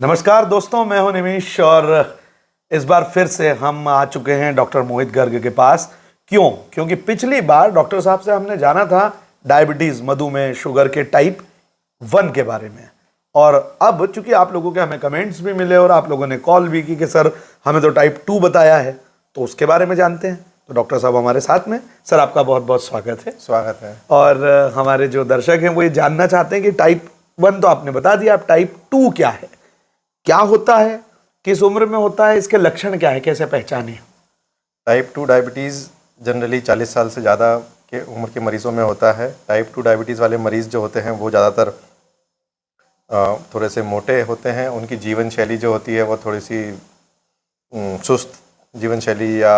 नमस्कार दोस्तों, मैं हूं निमिष और इस बार फिर से हम आ चुके हैं डॉक्टर मोहित गर्ग के पास। क्योंकि पिछली बार डॉक्टर साहब से हमने जाना था डायबिटीज़, मधुमेह, शुगर के टाइप 1 के बारे में। और अब चूंकि आप लोगों के हमें कमेंट्स भी मिले और आप लोगों ने कॉल भी की कि सर हमें तो टाइप 2 बताया है, तो उसके बारे में जानते हैं। तो डॉक्टर साहब हमारे साथ में। सर आपका बहुत बहुत स्वागत है। स्वागत है। और हमारे जो दर्शक हैं वो ये जानना चाहते हैं कि टाइप 1 तो आपने बता दिया, अब टाइप 2 क्या है, क्या होता है, किस उम्र में होता है, इसके लक्षण क्या है, कैसे पहचाने? टाइप 2 डायबिटीज़ जनरली 40 साल से ज़्यादा के उम्र के मरीज़ों में होता है। टाइप 2 डायबिटीज़ वाले मरीज़ जो होते हैं वो ज़्यादातर थोड़े से मोटे होते हैं। उनकी जीवन शैली जो होती है वो थोड़ी सी सुस्त जीवन शैली या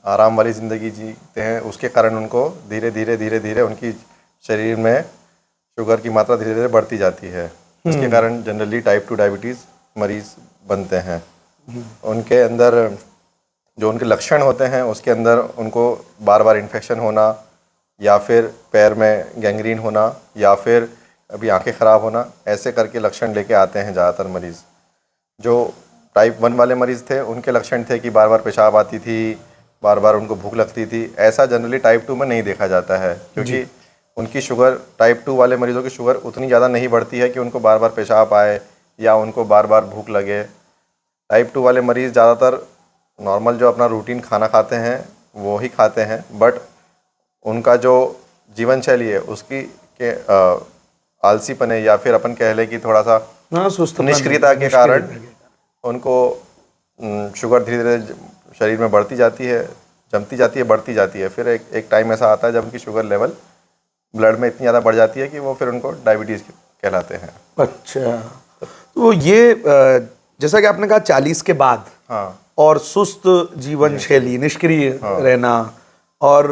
आराम वाली ज़िंदगी जीते हैं। उसके कारण उनको धीरे धीरे उनकी शरीर में शुगर की मात्रा धीरे धीरे बढ़ती जाती है। इसके कारण जनरली टाइप 2 डायबिटीज़ मरीज़ बनते हैं। उनके अंदर जो उनके लक्षण होते हैं उसके अंदर उनको बार बार इन्फेक्शन होना, या फिर पैर में गैंग्रीन होना, या फिर अभी आंखें ख़राब होना, ऐसे करके लक्षण लेके आते हैं ज़्यादातर मरीज़। जो टाइप 1 वाले मरीज़ थे उनके लक्षण थे कि बार बार पेशाब आती थी, बार बार उनको भूख लगती थी। ऐसा जनरली टाइप 2 में नहीं देखा जाता है, क्योंकि उनकी शुगर, टाइप 2 वाले मरीज़ों की शुगर उतनी ज़्यादा नहीं बढ़ती है कि उनको बार बार पेशाब आए या उनको बार बार भूख लगे। टाइप 2 वाले मरीज़ ज़्यादातर नॉर्मल जो अपना रूटीन खाना खाते हैं वो ही खाते हैं, बट उनका जो जीवन शैली है उसकी के आलसीपने या फिर अपन कह लें कि थोड़ा सा निष्क्रियता के कारण उनको शुगर धीरे धीरे शरीर में बढ़ती जाती है, जमती जाती है, बढ़ती जाती है। फिर एक टाइम ऐसा आता है जब उनकी शुगर लेवल ब्लड में इतनी ज़्यादा बढ़ जाती है कि वो फिर उनको डायबिटीज़ कहलाते हैं। अच्छा, तो ये जैसा कि आपने कहा 40 के बाद, हाँ, और सुस्त जीवन शैली, निष्क्रिय रहना, और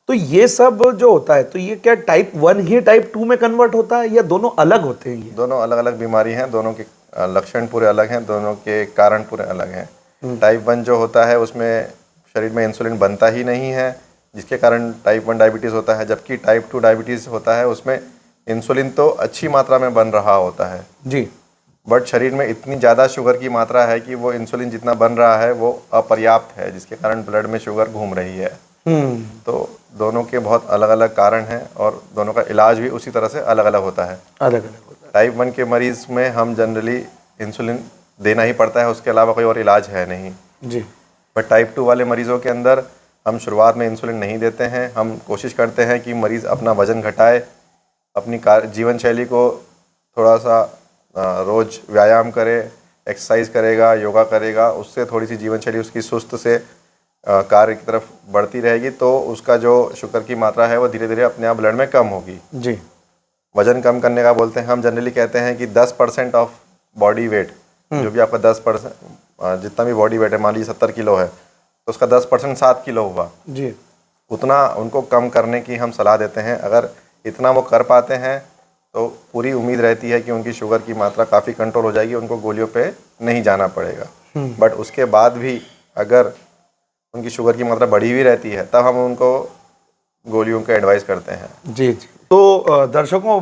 तो ये सब जो होता है, तो ये क्या टाइप 1 ही टाइप 2 में कन्वर्ट होता है या दोनों अलग होते हैं? ये दोनों अलग अलग बीमारी हैं, दोनों के लक्षण पूरे अलग हैं, दोनों के कारण पूरे अलग हैं। टाइप 1 जो होता है उसमें शरीर में इंसुलिन बनता ही नहीं है, जिसके कारण टाइप 1 डायबिटीज़ होता है। जबकि टाइप 2 डायबिटीज़ होता है उसमें इंसुलिन तो अच्छी मात्रा में बन रहा होता है जी, बट शरीर में इतनी ज़्यादा शुगर की मात्रा है कि वो इंसुलिन जितना बन रहा है वो अपर्याप्त है, जिसके कारण ब्लड में शुगर घूम रही है। तो दोनों के बहुत अलग अलग कारण हैं और दोनों का इलाज भी उसी तरह से अलग अलग होता है। अलग अलग होता है। टाइप 1 के मरीज़ में हम जनरली इंसुलिन देना ही पड़ता है, उसके अलावा कोई और इलाज है नहीं जी, बट टाइप 2 वाले मरीज़ों के अंदर हम शुरुआत में इंसुलिन नहीं देते हैं। हम कोशिश करते हैं कि मरीज़ अपना वज़न घटाए, अपनी जीवन शैली को थोड़ा सा रोज़ व्यायाम करे, एक्सरसाइज करेगा, योगा करेगा, उससे थोड़ी सी जीवन शैली उसकी सुस्त से कार्य की तरफ बढ़ती रहेगी, तो उसका जो शुगर की मात्रा है वो धीरे धीरे अपने आप ब्लड में कम होगी। जी, वज़न कम करने का बोलते हैं हम जनरली कहते हैं कि 10% ऑफ बॉडी वेट, जो भी आपका 10% जितना भी बॉडी वेट है, मान लीजिए 70 किलो है तो उसका 10% 7 किलो हुआ जी, उतना उनको कम करने की हम सलाह देते हैं। अगर इतना वो कर पाते हैं तो पूरी उम्मीद रहती है कि उनकी शुगर की मात्रा काफ़ी कंट्रोल हो जाएगी, उनको गोलियों पे नहीं जाना पड़ेगा। बट उसके बाद भी अगर उनकी शुगर की मात्रा बढ़ी हुई रहती है तब हम उनको गोलियों का एडवाइस करते हैं। जी, जी। तो दर्शकों,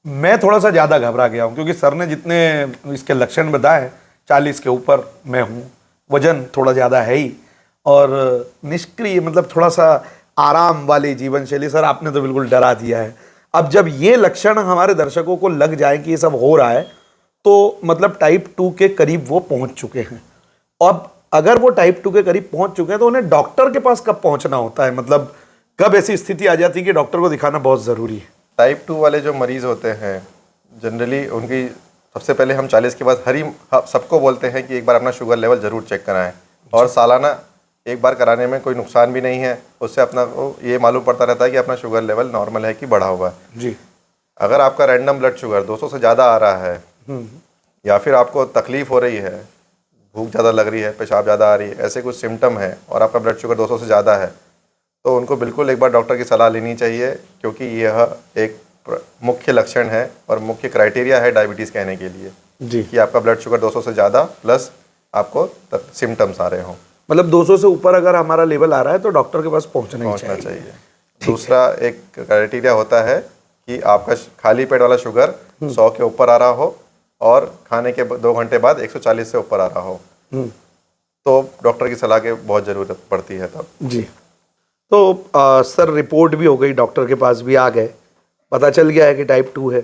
मैं थोड़ा सा ज़्यादा घबरा गया हूँ क्योंकि सर ने जितने इसके लक्षण बताए, 40 के ऊपर मैं हूँ, वजन थोड़ा ज़्यादा है ही, और निष्क्रिय मतलब थोड़ा सा आराम वाली जीवन शैली। सर आपने तो बिल्कुल डरा दिया है। अब जब ये लक्षण हमारे दर्शकों को लग जाए कि ये सब हो रहा है, तो मतलब टाइप 2 के करीब वो पहुंच चुके हैं। अब अगर वो टाइप 2 के करीब पहुंच चुके हैं तो उन्हें डॉक्टर के पास कब पहुंचना होता है? मतलब कब ऐसी स्थिति आ जाती है कि डॉक्टर को दिखाना बहुत ज़रूरी है? टाइप 2 वाले जो मरीज़ होते हैं जनरली उनकी सबसे पहले हम 40 के बाद सबको बोलते हैं कि एक बार अपना शुगर लेवल ज़रूर चेक कराएं, और सालाना एक बार कराने में कोई नुकसान भी नहीं है। उससे अपना को ये मालूम पड़ता रहता है कि अपना शुगर लेवल नॉर्मल है कि बढ़ा हुआ है। जी, अगर आपका रैंडम ब्लड शुगर 200 से ज़्यादा आ रहा है, या फिर आपको तकलीफ़ हो रही है, भूख ज़्यादा लग रही है, पेशाब ज़्यादा आ रही है, ऐसे कुछ सिम्टम है और आपका ब्लड शुगर 200 से ज़्यादा है, तो उनको बिल्कुल एक बार डॉक्टर की सलाह लेनी चाहिए, क्योंकि यह एक मुख्य लक्षण है और मुख्य क्राइटेरिया है डायबिटीज़ कहने के लिए जी, कि आपका ब्लड शुगर 200 से ज़्यादा प्लस आपको सिम्टम्स आ रहे हों। मतलब 200 से ऊपर अगर हमारा लेवल आ रहा है तो डॉक्टर के पास पहुंचना चाहिए। दूसरा एक क्राइटेरिया होता है कि आपका खाली पेट वाला शुगर 100 के ऊपर आ रहा हो और खाने के 2 घंटे बाद 140 से ऊपर आ रहा हो, तो डॉक्टर की सलाह की बहुत ज़रूरत पड़ती है तब। जी। तो सर रिपोर्ट भी हो गई, डॉक्टर के पास भी आ गए, पता चल गया है कि टाइप 2 है।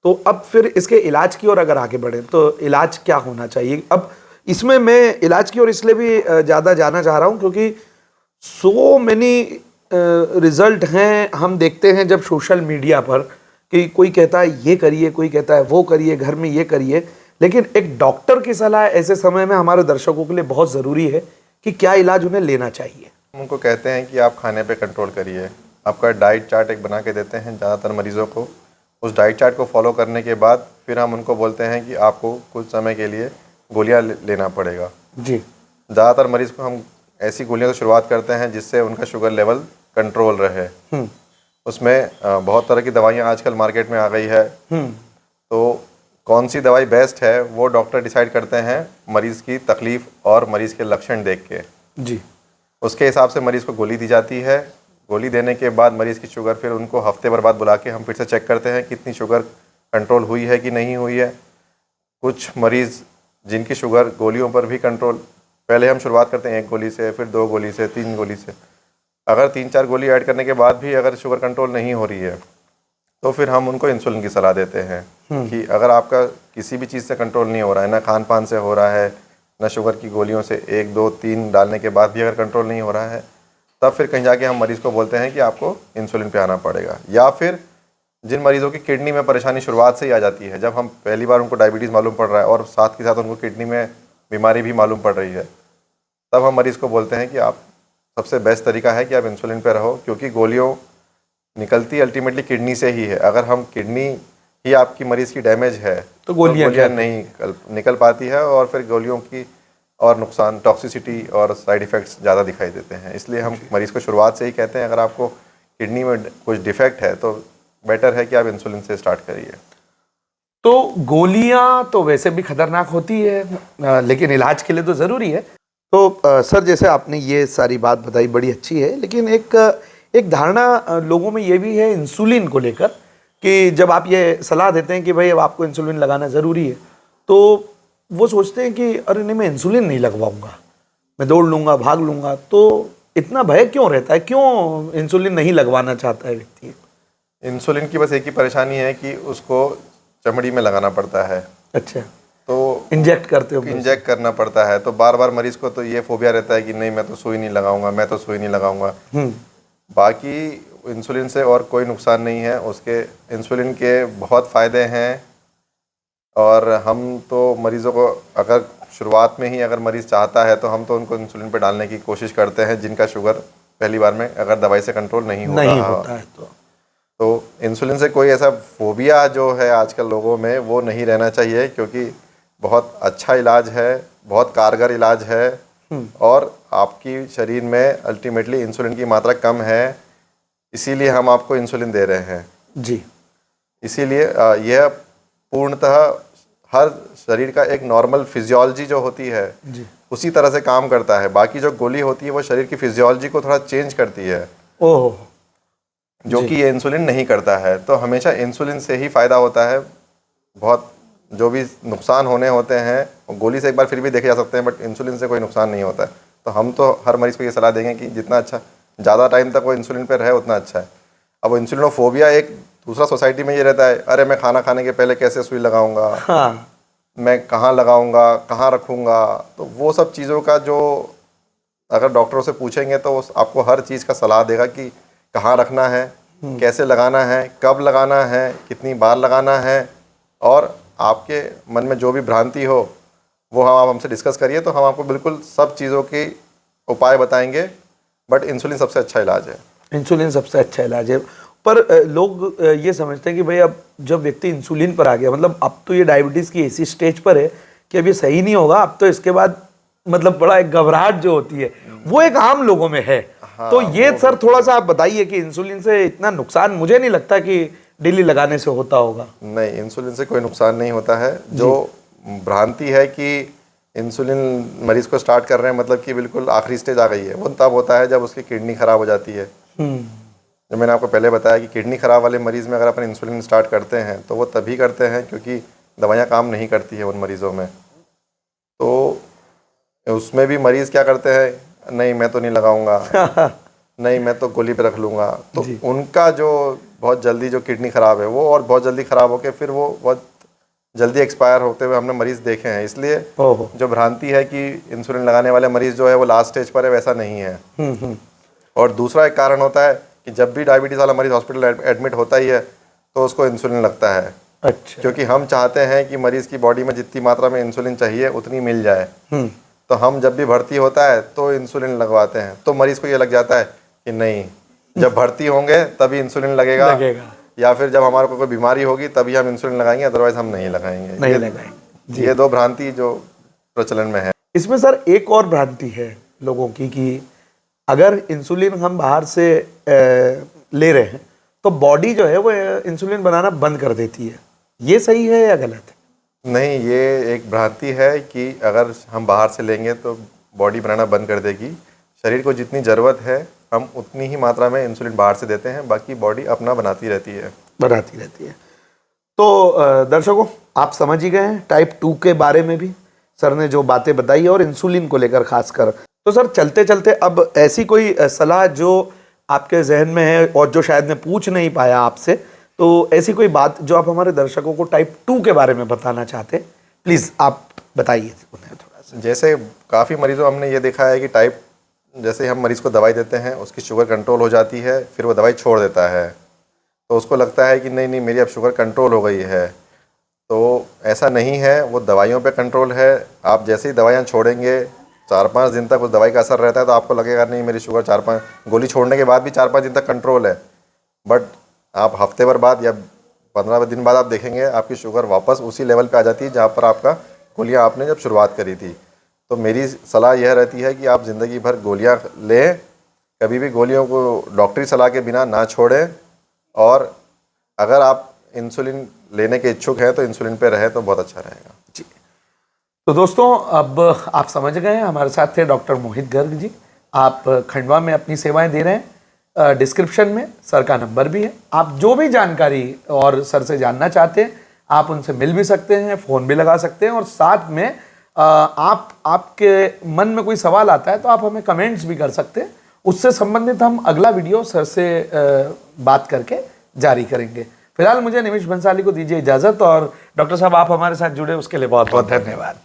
तो अब फिर इसके इलाज की ओर अगर आगे बढ़े तो इलाज क्या होना चाहिए? अब इसमें मैं इलाज की ओर इसलिए भी ज़्यादा जाना चाह रहा हूँ क्योंकि सो मैनी रिजल्ट हैं, हम देखते हैं जब सोशल मीडिया पर कि कोई कहता है ये करिए, कोई कहता है वो करिए, घर में ये करिए, लेकिन एक डॉक्टर की सलाह ऐसे समय में हमारे दर्शकों के लिए बहुत ज़रूरी है कि क्या इलाज उन्हें लेना चाहिए। हम उनको कहते हैं कि आप खाने पे कंट्रोल करिए, आपका डाइट चार्ट एक बना के देते हैं ज़्यादातर मरीज़ों को। उस डाइट चार्ट को फॉलो करने के बाद फिर हम उनको बोलते हैं कि आपको कुछ समय के लिए गोलियां लेना पड़ेगा। जी। ज़्यादातर मरीज़ को हम ऐसी गोलियों से शुरुआत करते हैं जिससे उनका शुगर लेवल कंट्रोल रहे। उसमें बहुत तरह की दवाइयाँ आजकल मार्केट में आ गई है, तो कौन सी दवाई बेस्ट है वो डॉक्टर डिसाइड करते हैं मरीज़ की तकलीफ़ और मरीज़ के लक्षण देख के। जी। उसके हिसाब से मरीज़ को गोली दी जाती है। गोली देने के बाद मरीज़ की शुगर फिर उनको हफ्ते भर बाद बुला के हम फिर से चेक करते हैं कितनी शुगर कंट्रोल हुई है कि नहीं हुई है। कुछ मरीज़ जिनकी शुगर गोलियों पर भी कंट्रोल, पहले हम शुरुआत करते हैं 1 गोली से, फिर 2 गोली से, 3 गोली से। अगर 3-4 गोली ऐड करने के बाद भी अगर शुगर कंट्रोल नहीं हो रही है तो फिर हम उनको इंसुलिन की सलाह देते हैं कि अगर आपका किसी भी चीज़ से कंट्रोल नहीं हो रहा है, ना खान पान से हो रहा है, ना शुगर की गोलियों से 1, 2, 3 डालने के बाद भी अगर कंट्रोल नहीं हो रहा है, तब फिर कहीं जाके हम मरीज़ को बोलते हैं कि आपको इंसुलिन पे आना पड़ेगा। या फिर जिन मरीज़ों की किडनी में परेशानी शुरुआत से ही आ जाती है, जब हम पहली बार उनको डायबिटीज़ मालूम पड़ रहा है और साथ के साथ उनको किडनी में बीमारी भी मालूम पड़ रही है, तब हम मरीज़ को बोलते हैं कि आप सबसे बेस्ट तरीका है कि आप इंसुलिन पे रहो, क्योंकि गोलियों निकलती अल्टीमेटली किडनी से ही है। अगर हम किडनी ही आपकी मरीज़ की डैमेज है तो गोलियाँ नहीं निकल पाती है और फिर गोलियों की और नुकसान, टॉक्सिसिटी और साइड इफ़ेक्ट्स ज़्यादा दिखाई देते हैं। इसलिए हम मरीज़ को शुरुआत से ही कहते हैं अगर आपको किडनी में कुछ डिफेक्ट है तो बेटर है कि आप इंसुलिन से स्टार्ट करिए। तो गोलियां तो वैसे भी खतरनाक होती है, लेकिन इलाज के लिए तो ज़रूरी है। तो सर जैसे आपने ये सारी बात बताई बड़ी अच्छी है, लेकिन एक धारणा लोगों में ये भी है इंसुलिन को लेकर कि जब आप ये सलाह देते हैं कि भाई अब आपको इंसुलिन लगाना ज़रूरी है, तो वो सोचते हैं कि अरे नहीं मैं इंसुलिन नहीं लगवाऊंगा, मैं दौड़ लूँगा, भाग लूँगा। तो इतना भय क्यों रहता है, क्यों इंसुलिन नहीं लगवाना चाहता है व्यक्ति? इंसुलिन की बस एक ही परेशानी है कि उसको चमड़ी में लगाना पड़ता है। अच्छा, तो इंजेक्ट करते हो? इंजेक्ट करना पड़ता है, तो बार बार मरीज़ को तो ये फोबिया रहता है कि नहीं मैं तो सुई नहीं लगाऊंगा, मैं तो सुई नहीं लगाऊंगा। बाकी इंसुलिन से और कोई नुकसान नहीं है, उसके इंसुलिन के बहुत फ़ायदे हैं। और हम तो मरीज़ों को अगर शुरुआत में ही अगर मरीज़ चाहता है तो हम तो उनको इंसुलिन पे डालने की कोशिश करते हैं जिनका शुगर पहली बार में अगर दवाई से कंट्रोल नहीं हो रहा होता है। तो इंसुलिन से कोई ऐसा फोबिया जो है आजकल लोगों में वो नहीं रहना चाहिए, क्योंकि बहुत अच्छा इलाज है, बहुत कारगर इलाज है और आपकी शरीर में अल्टीमेटली इंसुलिन की मात्रा कम है, इसीलिए हम आपको इंसुलिन दे रहे हैं जी। इसीलिए यह पूर्णतः हर शरीर का एक नॉर्मल फिजियोलॉजी जो होती है जी, उसी तरह से काम करता है। बाकी जो गोली होती है वो शरीर की फिजियोलॉजी को थोड़ा चेंज करती है, ओह, जो कि ये इंसुलिन नहीं करता है। तो हमेशा इंसुलिन से ही फ़ायदा होता है। बहुत जो भी नुकसान होने होते हैं गोली से एक बार फिर भी देखे जा सकते हैं, बट इंसुलिन से कोई नुकसान नहीं होता है। तो हम तो हर मरीज़ को ये सलाह देंगे कि जितना अच्छा ज़्यादा टाइम तक वो इंसुलिन पर रहे उतना अच्छा है। अब इंसुलिनोफोबिया एक दूसरा सोसाइटी में ये रहता है, अरे मैं खाना खाने के पहले कैसे सुई लगाऊंगा, हाँ, मैं कहाँ लगाऊंगा, कहाँ रखूंगा। तो वो सब चीज़ों का जो अगर डॉक्टरों से पूछेंगे तो आपको हर चीज़ का सलाह देगा कि कहाँ रखना है, कैसे लगाना है, कब लगाना है, कितनी बार लगाना है, और आपके मन में जो भी भ्रांति हो वो आप हमसे डिस्कस करिए तो हम आपको बिल्कुल सब चीज़ों के उपाय बताएंगे। बट इंसुलिन सबसे अच्छा इलाज है। इंसुलिन सबसे अच्छा इलाज है। पर लोग ये समझते हैं कि भाई अब जब व्यक्ति इंसुलिन पर आ गया, मतलब अब तो ये डायबिटीज़ की ऐसी स्टेज पर है कि अब ये सही नहीं होगा, अब तो इसके बाद मतलब बड़ा एक घबराहट जो होती है वो एक आम लोगों में है। हाँ, तो ये सर थोड़ा सा आप बताइए कि इंसुलिन से इतना नुकसान मुझे नहीं लगता कि डेली लगाने से होता होगा। नहीं, इंसुलिन से कोई नुकसान नहीं होता है। जो भ्रांति है कि इंसुलिन मरीज़ को स्टार्ट कर रहे हैं मतलब कि बिल्कुल आखिरी स्टेज आ गई है, वो तब होता है जब उसकी किडनी ख़राब हो जाती है। जो मैंने आपको पहले बताया कि किडनी ख़राब वाले मरीज़ में अगर अपन इंसुलिन स्टार्ट करते हैं तो वो तभी करते हैं क्योंकि दवाइयाँ काम नहीं करती है उन मरीज़ों में। तो उसमें भी मरीज़ क्या करते हैं, नहीं मैं तो नहीं लगाऊंगा, नहीं मैं तो गोली पे रख लूँगा। तो उनका जो बहुत जल्दी जो किडनी ख़राब है वो और बहुत जल्दी ख़राब होकर फिर वो बहुत जल्दी एक्सपायर होते हुए हमने मरीज़ देखे हैं। इसलिए जो भ्रांति है कि इंसुलिन लगाने वाले मरीज़ जो है वो लास्ट स्टेज पर है, वैसा नहीं है। और दूसरा एक कारण होता है कि जब भी डायबिटीज़ वाला मरीज़ हॉस्पिटल एडमिट होता ही है तो उसको इंसुलिन लगता है। अच्छा। क्योंकि हम चाहते हैं कि मरीज़ की बॉडी में जितनी मात्रा में इंसुलिन चाहिए उतनी मिल जाए। तो हम जब भी भर्ती होता है तो इंसुलिन लगवाते हैं। तो मरीज़ को ये लग जाता है कि नहीं, जब भर्ती होंगे तभी इंसुलिन लगेगा, या फिर जब हमारे को कोई बीमारी होगी तभी हम इंसुलिन लगाएंगे, अदरवाइज हम नहीं लगाएंगे। ये दो भ्रांति जो प्रचलन में है। इसमें सर एक और भ्रांति है लोगों की कि अगर इंसुलिन हम बाहर से ले रहे हैं तो बॉडी जो है वो इंसुलिन बनाना बंद कर देती है। ये सही है या गलत है? नहीं, ये एक भ्रांति है कि अगर हम बाहर से लेंगे तो बॉडी बनाना बंद कर देगी। शरीर को जितनी ज़रूरत है हम उतनी ही मात्रा में इंसुलिन बाहर से देते हैं, बाकी बॉडी अपना बनाती रहती है। तो दर्शकों, आप समझ ही गए हैं टाइप 2 के बारे में भी सर ने जो बातें बताई और इंसुलिन को लेकर खासकर। तो सर चलते चलते अब ऐसी कोई सलाह जो आपके जहन में है और जो शायद मैं पूछ नहीं पाया आपसे, तो ऐसी कोई बात जो आप हमारे दर्शकों को टाइप 2 के बारे में बताना चाहते हैं, प्लीज़ आप बताइए उन्हें थोड़ा सा। जैसे काफ़ी मरीजों हमने ये देखा है कि जैसे हम मरीज़ को दवाई देते हैं उसकी शुगर कंट्रोल हो जाती है, फिर वो दवाई छोड़ देता है, तो उसको लगता है कि नहीं मेरी अब शुगर कंट्रोल हो गई है। तो ऐसा नहीं है, वो दवाइयों पे कंट्रोल है। आप जैसे ही दवाइयाँ छोड़ेंगे 4-5 दिन तक उस दवाई का असर रहता है, तो आपको लगेगा नहीं मेरी शुगर 4-5 गोली छोड़ने के बाद भी 4-5 दिन तक कंट्रोल है। बट आप हफ्ते भर बाद या 15 दिन बाद आप देखेंगे आपकी शुगर वापस उसी लेवल पे आ जाती है जहाँ पर आपका गोलियाँ आपने जब शुरुआत करी थी। तो मेरी सलाह यह रहती है कि आप ज़िंदगी भर गोलियाँ लें, कभी भी गोलियों को डॉक्टरी सलाह के बिना ना छोड़ें, और अगर आप इंसुलिन लेने के इच्छुक हैं तो इंसुलिन पे रहें तो बहुत अच्छा रहेगा जी। तो दोस्तों, अब आप समझ गए, हमारे साथ थे डॉक्टर मोहित गर्ग जी। आप खंडवा में अपनी सेवाएं दे रहे हैं। डिस्क्रिप्शन में सर का नंबर भी है। आप जो भी जानकारी और सर से जानना चाहते हैं आप उनसे मिल भी सकते हैं, फ़ोन भी लगा सकते हैं, और साथ में आपके मन में कोई सवाल आता है तो आप हमें कमेंट्स भी कर सकते हैं। उससे संबंधित हम अगला वीडियो सर से बात करके जारी करेंगे। फिलहाल मुझे निमिष बंसाली को दीजिए इजाज़त, और डॉक्टर साहब आप हमारे साथ जुड़े उसके लिए बहुत बहुत धन्यवाद।